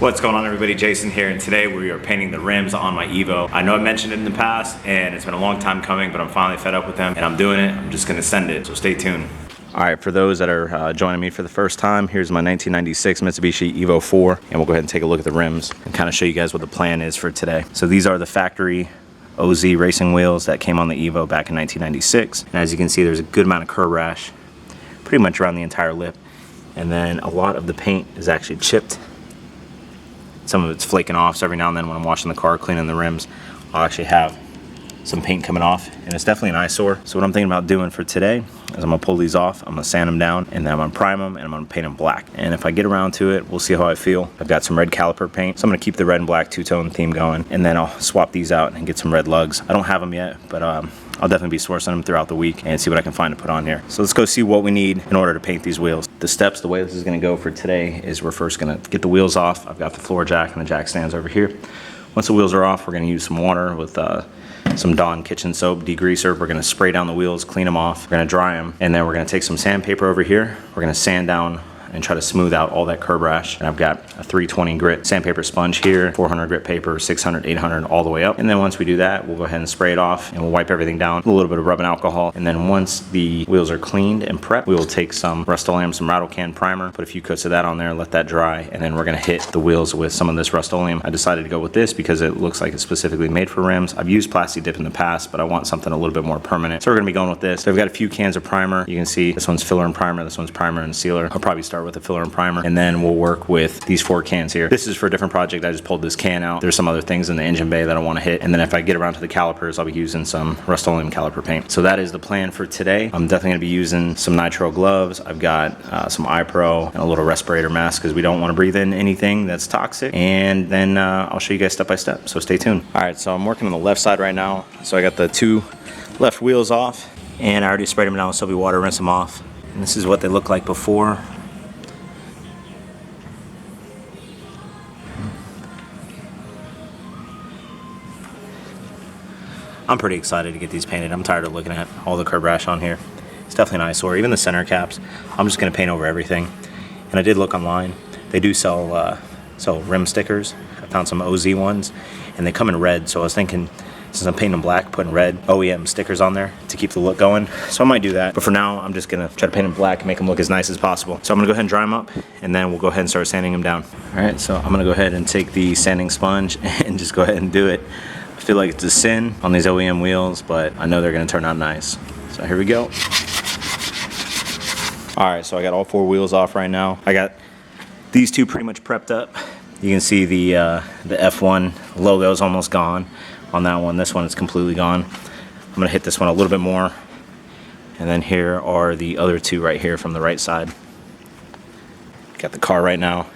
What's going on, everybody? Jason here, and today we are painting the rims on my Evo. I know I mentioned it in the past and it's been a long time coming, but I'm finally fed up with them and I'm doing it. I'm just gonna send it, so stay tuned. All right, for those that are joining me for the first time, here's my 1996 Mitsubishi Evo 4, and we'll go ahead and take a look at the rims and kind of show you guys what the plan is for today. So these are the factory OZ racing wheels that came on the Evo back in 1996. And as you can see, there's a good amount of curb rash, pretty much around the entire lip. And then a lot of the paint is actually chipped. Some of it's flaking off, so every now and then when I'm washing the car, cleaning the rims, I'll actually have some paint coming off, and it's definitely an eyesore. So what I'm thinking about doing for today is I'm gonna pull these off, I'm gonna sand them down, and then I'm gonna prime them, and I'm gonna paint them black. And if I get around to it, we'll see how I feel. I've got some red caliper paint, so I'm gonna keep the red and black two-tone theme going, and then I'll swap these out and get some red lugs. I don't have them yet, but I'll definitely be sourcing them throughout the week and see what I can find to put on here. So let's go see what we need in order to paint these wheels. The steps, the way this is gonna go for today is we're first gonna get the wheels off. I've got the floor jack and the jack stands over here. Once the wheels are off, we're gonna use some water with some Dawn kitchen soap degreaser. We're gonna spray down the wheels, clean them off. We're gonna dry them, and then we're gonna take some sandpaper over here. We're gonna sand down and try to smooth out all that curb rash. And I've got a 320 grit sandpaper sponge here, 400 grit paper, 600, 800, all the way up. And then once we do that, we'll go ahead and spray it off and we'll wipe everything down with a little bit of rubbing alcohol. And then once the wheels are cleaned and prepped, we will take some Rustoleam, some rattle can primer, put a few coats of that on there, let that dry, and then we're gonna hit the wheels with some of this Rustoleam. I decided to go with this because it looks like it's specifically made for rims. I've used Plasti Dip in the past, but I want something a little bit more permanent. So we're gonna be going with this. So I've got a few cans of primer. You can see this one's filler and primer, this one's primer and sealer. I'll probably start with the filler and primer, and then we'll work with these 4 cans here. This is for a different project. I just pulled this can out. There's some other things in the engine bay that I want to hit, and then if I get around to the calipers, I'll be using some Rustoleum caliper paint. So that is the plan for today. I'm definitely going to be using some nitrile gloves. I've got some iPro and a little respirator mask because we don't want to breathe in anything that's toxic, and then I'll show you guys step by step, so stay tuned. All right, so I'm working on the left side right now. So I got the 2 left wheels off, and I already sprayed them down with soapy water, rinse them off, and this is what they look like before. I'm pretty excited to get these painted. I'm tired of looking at all the curb rash on here. It's definitely an eyesore, even the center caps. I'm just gonna paint over everything. And I did look online. They do sell rim stickers. I found some OZ ones, and they come in red, so I was thinking, since I'm painting them black, putting red OEM stickers on there to keep the look going. So I might do that, but for now, I'm just gonna try to paint them black and make them look as nice as possible. So I'm gonna go ahead and dry them up, and then we'll go ahead and start sanding them down. All right, so I'm gonna go ahead and take the sanding sponge and just go ahead and do it. I feel like it's a sin on these OEM wheels, but I know they're gonna turn out nice. So here we go. All right, so I got all 4 wheels off right now. I got these 2 pretty much prepped up. You can see the F1 logo is almost gone on that one. This one is completely gone. I'm gonna hit this one a little bit more. And then here are the other 2 right here from the right side. Got the car right now.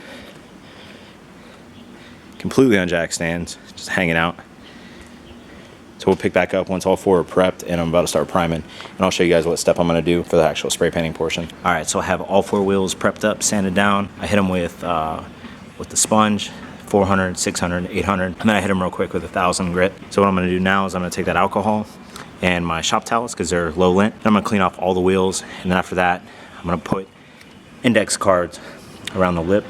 Completely on jack stands, just hanging out. So we'll pick back up once all 4 are prepped, and I'm about to start priming. And I'll show you guys what step I'm gonna do for the actual spray painting portion. All right, so I have all 4 wheels prepped up, sanded down. I hit them with the sponge, 400, 600, 800, and then I hit them real quick with 1,000 grit. So what I'm gonna do now is I'm gonna take that alcohol and my shop towels, because they're low lint, and I'm gonna clean off all the wheels, and then after that, I'm gonna put index cards around the lip,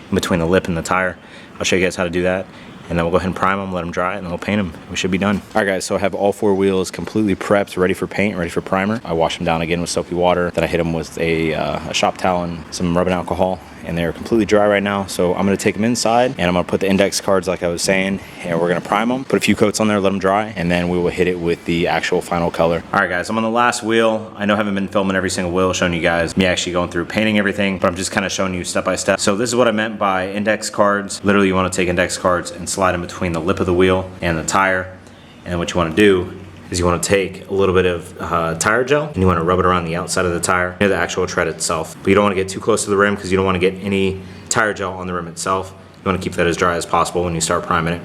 in between the lip and the tire. I'll show you guys how to do that. And then we'll go ahead and prime them, let them dry, and then we'll paint them. We should be done. All right, guys, so I have all 4 wheels completely prepped, ready for paint, ready for primer. I wash them down again with soapy water. Then I hit them with a shop towel and some rubbing alcohol, and they're completely dry right now. So I'm gonna take them inside, and I'm gonna put the index cards like I was saying, and we're gonna prime them, put a few coats on there, let them dry, and then we will hit it with the actual final color. All right, guys, I'm on the last wheel. I know I haven't been filming every single wheel, showing you guys me actually going through painting everything, but I'm just kind of showing you step by step. So this is what I meant by index cards. Literally, you wanna take index cards and slide them between the lip of the wheel and the tire. And what you wanna do is you wanna take a little bit of tire gel, and you wanna rub it around the outside of the tire, near the actual tread itself. But you don't wanna get too close to the rim, because you don't wanna get any tire gel on the rim itself. You wanna keep that as dry as possible when you start priming it.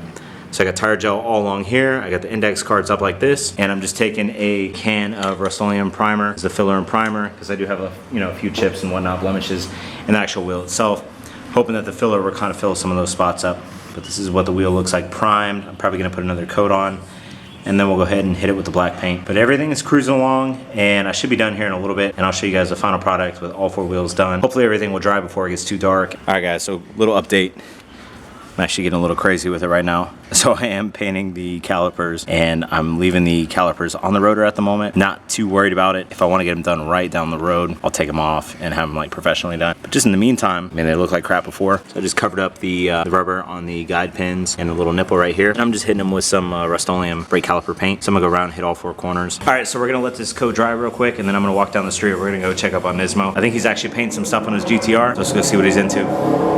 So I got tire gel all along here. I got the index cards up like this, and I'm just taking a can of Rustoleum primer as the filler and primer, because I do have a few chips and whatnot, blemishes in the actual wheel itself, hoping that the filler will kind of fill some of those spots up. But this is what the wheel looks like primed. I'm probably gonna put another coat on, and then we'll go ahead and hit it with the black paint. But everything is cruising along, and I should be done here in a little bit, and I'll show you guys the final product with all 4 wheels done. Hopefully everything will dry before it gets too dark. All right, guys, so little update. I'm actually getting a little crazy with it right now. So I am painting the calipers, and I'm leaving the calipers on the rotor at the moment. Not too worried about it. If I want to get them done right down the road, I'll take them off and have them like professionally done. But just in the meantime, I mean, they look like crap before. So I just covered up the rubber on the guide pins and a little nipple right here. And I'm just hitting them with some Rustoleum brake caliper paint. So I'm gonna go around and hit all 4 corners. All right, so we're gonna let this coat dry real quick, and then I'm gonna walk down the street. We're gonna go check up on Nismo. I think he's actually painting some stuff on his GTR. So let's go see what he's into.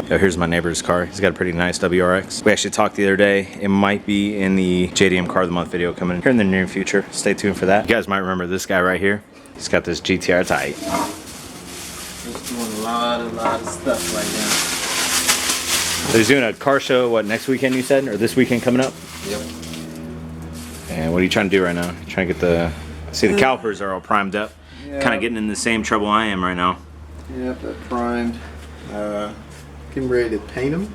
Oh, here's my neighbor's car. He's got a pretty nice WRX. We actually talked the other day. It might be in the JDM Car of the Month video coming here in the near future. Stay tuned for that. You guys might remember this guy right here. He's got this GTR tight. He's doing a lot of stuff right now. So he's doing a car show, what, next weekend you said? Or this weekend coming up? Yep. And what are you trying to do right now? You're trying to get the... See, the calipers are all primed up. Yeah. Kind of getting in the same trouble I am right now. Yep, they're primed. Getting ready to paint them.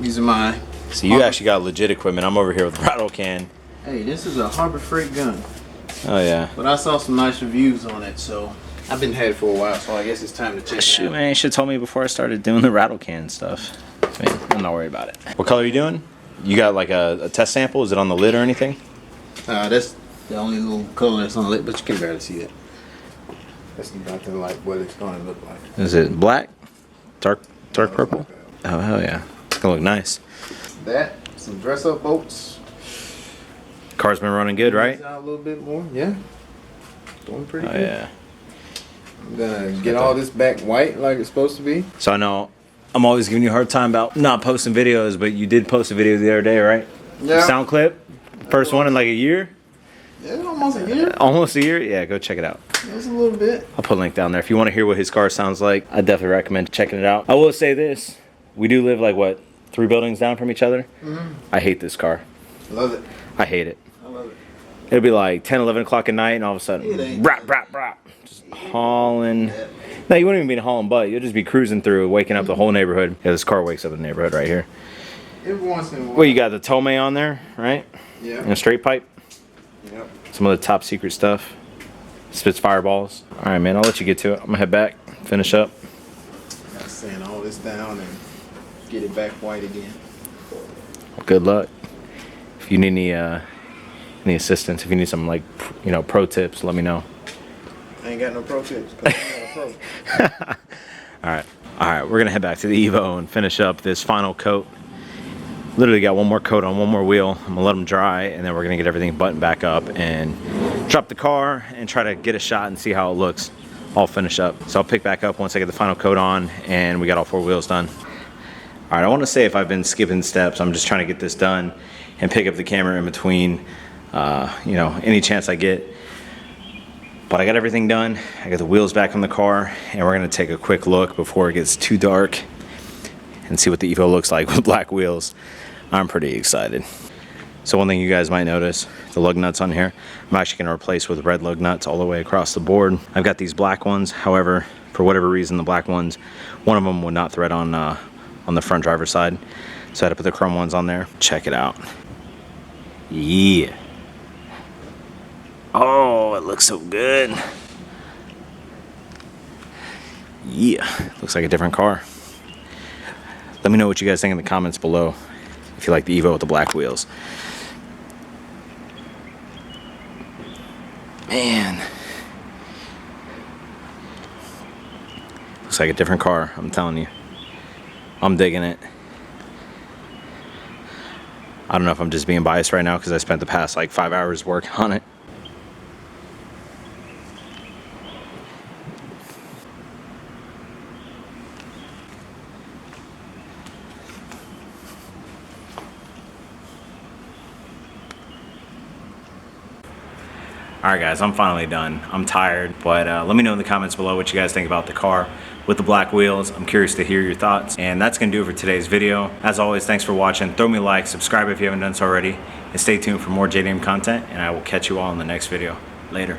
Using my... So you actually got legit equipment. I'm over here with rattle can. Hey, this is a Harbor Freight gun. Oh yeah. But I saw some nice reviews on it, so I've been had it for a while, so I guess it's time to check it out. Man, you should have told me before I started doing the rattle can stuff. Man, I'm not worried about it. What color are you doing? You got like a test sample? Is it on the lid or anything? That's the only little color that's on the lid, but you can barely see it. That's nothing like what it's going to look like. Is it black? Dark purple? Oh, hell yeah. It's going to look nice. That, some dress-up bolts. Car's been running good, right? A little bit more, yeah. Doing pretty Oh, good. yeah. I'm gonna get all this back white like it's supposed to be. So I know I'm always giving you a hard time about not posting videos, but you did post a video the other day, right? Yeah. Sound clip? First one in like a year? Yeah, almost a year. Almost a year? Yeah, go check it out. Just a little bit. I'll put a link down there. If you want to hear what his car sounds like, I definitely recommend checking it out. I will say this. We do live like, what, 3 buildings down from each other? Mm-hmm. I hate this car. Love it. I hate it. I love it. It'll be like 10, 11 o'clock at night, and all of a sudden, brap, brap, brap. Just hauling. Yeah. No, you wouldn't even be hauling butt. You'll just be cruising through, waking up the whole neighborhood. Yeah, this car wakes up the neighborhood right here. Every once in a while. Well, you got the Tome on there, right? Yeah. And a straight pipe. Yep. Some of the top secret stuff. Spits fireballs. All right, man, I'll let you get to it. I'm gonna head back, finish up. Gotta sand all this down and get it back white again. Good luck. If you need any assistance, if you need some, like, you know, pro tips, let me know. I ain't got no pro tips. 'Cause I'm not a pro. All right, we're gonna head back to the Evo and finish up this final coat. Literally got one more coat on, one more wheel. I'm gonna let them dry, and then we're gonna get everything buttoned back up and drop the car and try to get a shot and see how it looks all finished up. So I'll pick back up once I get the final coat on and we got all 4 wheels done. All right, I want to say if I've been skipping steps, I'm just trying to get this done and pick up the camera in between, you know, any chance I get. But I got everything done. I got the wheels back on the car, and we're gonna take a quick look before it gets too dark and see what the Evo looks like with black wheels. I'm pretty excited. So one thing you guys might notice, the lug nuts on here, I'm actually gonna replace with red lug nuts all the way across the board. I've got these black ones. However, for whatever reason, the black ones, one of them would not thread on the front driver's side. So I had to put the chrome ones on there. Check it out. Yeah. Oh, it looks so good. Yeah, looks like a different car. Let me know what you guys think in the comments below if you like the Evo with the black wheels. Man. Looks like a different car, I'm telling you. I'm digging it. I don't know if I'm just being biased right now because I spent the past like 5 hours working on it. Alright guys, I'm finally done. I'm tired, but let me know in the comments below what you guys think about the car with the black wheels. I'm curious to hear your thoughts. And that's gonna do it for today's video. As always, thanks for watching. Throw me a like, subscribe if you haven't done so already, and stay tuned for more JDM content, and I will catch you all in the next video. Later.